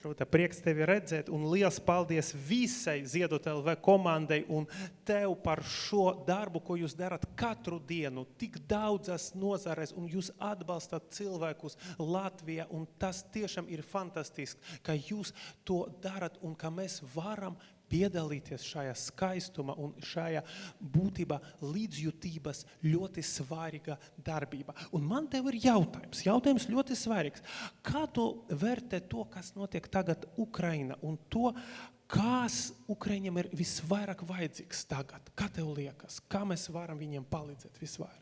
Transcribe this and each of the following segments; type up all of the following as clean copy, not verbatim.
Rūta, prieks tevi redzēt un liels paldies visai Ziedot LV komandai un tev par šo darbu, ko jūs darat katru dienu, tik daudzas nozarēs un jūs atbalstat cilvēkus Latvijā un tas tiešām ir fantastiski, ka jūs to darat un ka mēs varam piedalīties šajā skaistuma un šajā būtībā līdzjūtības ļoti svarīga darbība. Un man tev ir jautājums ļoti svarīgs. Kā tu vērtē to, kas notiek tagad Ukraina un to, kas Ukraiņiem ir visvairāk vajadzīgs tagad? Kā tev liekas? Kā mēs varam viņiem palīdzēt visvairāk?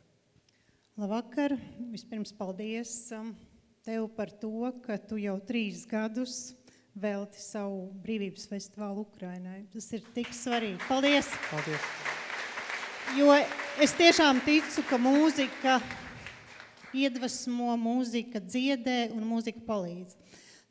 Labvakar. Vispirms paldies tev par to, ka tu jau 3 gadus velti savu brīvības festivālu Ukrainai. Tas ir tik svarīgi. Paldies! Paldies! Jo es tiešām ticu, ka mūzika iedvesmo, mūzika dziedē un mūzika palīdz.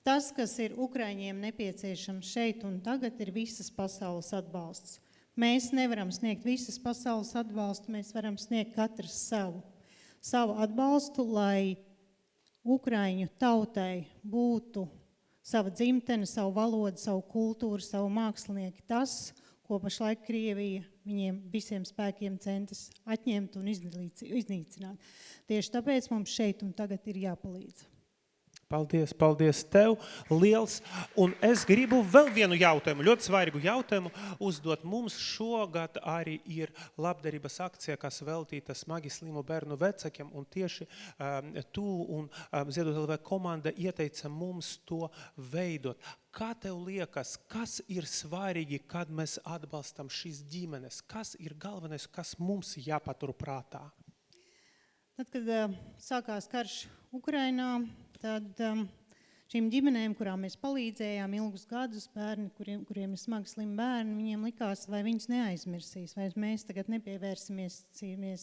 Tas, kas ir Ukraiņiem nepieciešams šeit un tagad, ir visas pasaules atbalsts. Mēs nevaram sniegt visas pasaules atbalstu, mēs varam sniegt katrs savu atbalstu, lai Ukraiņu tautai būtu sava dzimtene, savu valodu, savu kultūru, savu mākslinieki. Tas, ko pašlaik Krievija viņiem visiem spēkiem centas atņemt un iznīcināt. Tieši tāpēc mums šeit un tagad ir jāpalīdz. Paldies tev, liels. Un es gribu vēl vienu jautājumu, ļoti svarīgu jautājumu uzdot. Mums šogad arī ir labdarības akcija, kas veltīta smagi slimu bērnu vecākiem, un tieši tu un Ziedot LV komanda ieteica mums to veidot. Kā tev liekas, kas ir svarīgi, kad mēs atbalstam šīs ģimenes? Kas ir galvenais, kas mums jāpatur prātā? Tad, kad sākās karš Ukrainā, tad šīm ģimenēm, kurām mēs palīdzējām ilgus gadus, bērni, kuriem ir smagi slimi bērni, viņiem likās, vai viņus neaizmirsīs, vai mēs tagad nepievērsimies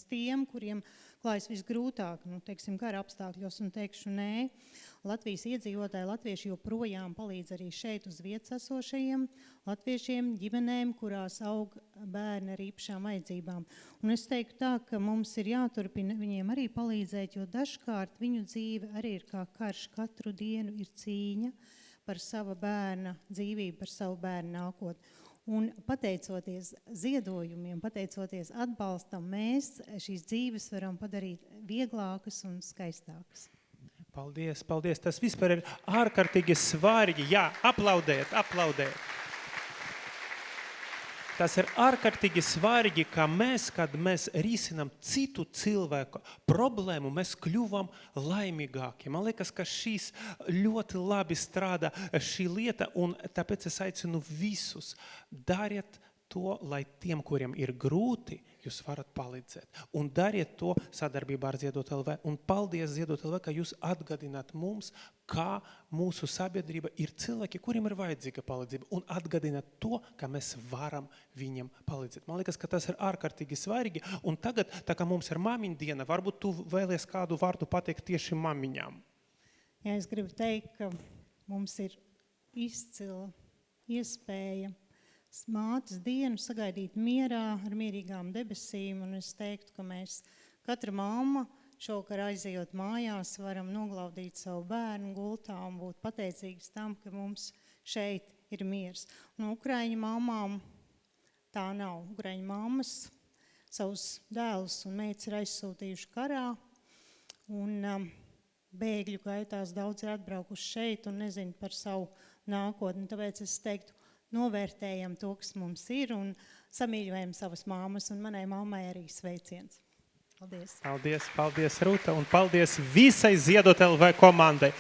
tiem, kuriem klājas visgrūtāk, teiksim, kara apstākļos, un teikšu nē. Latvijas iedzīvotāji, latvieši joprojām palīdz arī šeit uz vietas esošajiem latviešiem, ģimenēm, kurās aug bērni ar īpašām vajadzībām. Un es teiktu tā, ka mums ir jāturpina viņiem arī palīdzēt, jo dažkārt viņu dzīve arī ir kā karš. Katru dienu ir cīņa par sava bērna dzīvību, par savu bērnu nākotni. Un pateicoties ziedojumiem, pateicoties atbalstam, mēs šīs dzīves varam padarīt vieglākas un skaistākas. Paldies. Tas vispār ir ārkārtīgi svarīgi. Jā, aplaudēt. Tas ir ārkārtīgi svarīgi, ka mēs, kad mēs risinām citu cilvēku problēmu, mēs kļuvam laimīgāki. Man liekas, ka šīs ļoti labi strādā šī lieta, un tāpēc es aicinu visus dariet to, lai tiem, kuriem ir grūti, jūs varat palīdzēt. Un dariet to sadarbībā ar Ziedot LV. Un paldies Ziedot LV, ka jūs atgādināt mums, kā mūsu sabiedrība ir cilvēki, kuriem ir vajadzīga palīdzība. Un atgādināt to, ka mēs varam viņiem palīdzēt. Man liekas, ka tas ir ārkārtīgi svarīgi. Un tagad, tā kā mums ir māmiņu diena, varbūt tu vēlies kādu vārdu pateikt tieši māmiņām. Jā, es gribu teikt, ka mums ir izcila iespēja mātes dienu sagaidīt mierā ar mierīgām debesīm, un es teiktu, ka mēs katra mamma šovakar aizejot mājās varam noglaudīt savu bērnu gultā un būt pateicīgas tam, ka mums šeit ir miers. Un Ukraiņu mamām tā nav. Ukraiņu mammas savus dēlus un meitas ir aizsūtījuši karā, un bēgļu gaitās daudz ir atbraukuši šeit un nezinu par savu nākotni. Tāpēc es teiktu, novērtējam to, kas mums ir, un samīļojam savas māmas, un manai mammai arī sveiciens. Paldies. Paldies, Rūta, un paldies visai Ziedot LV komandai.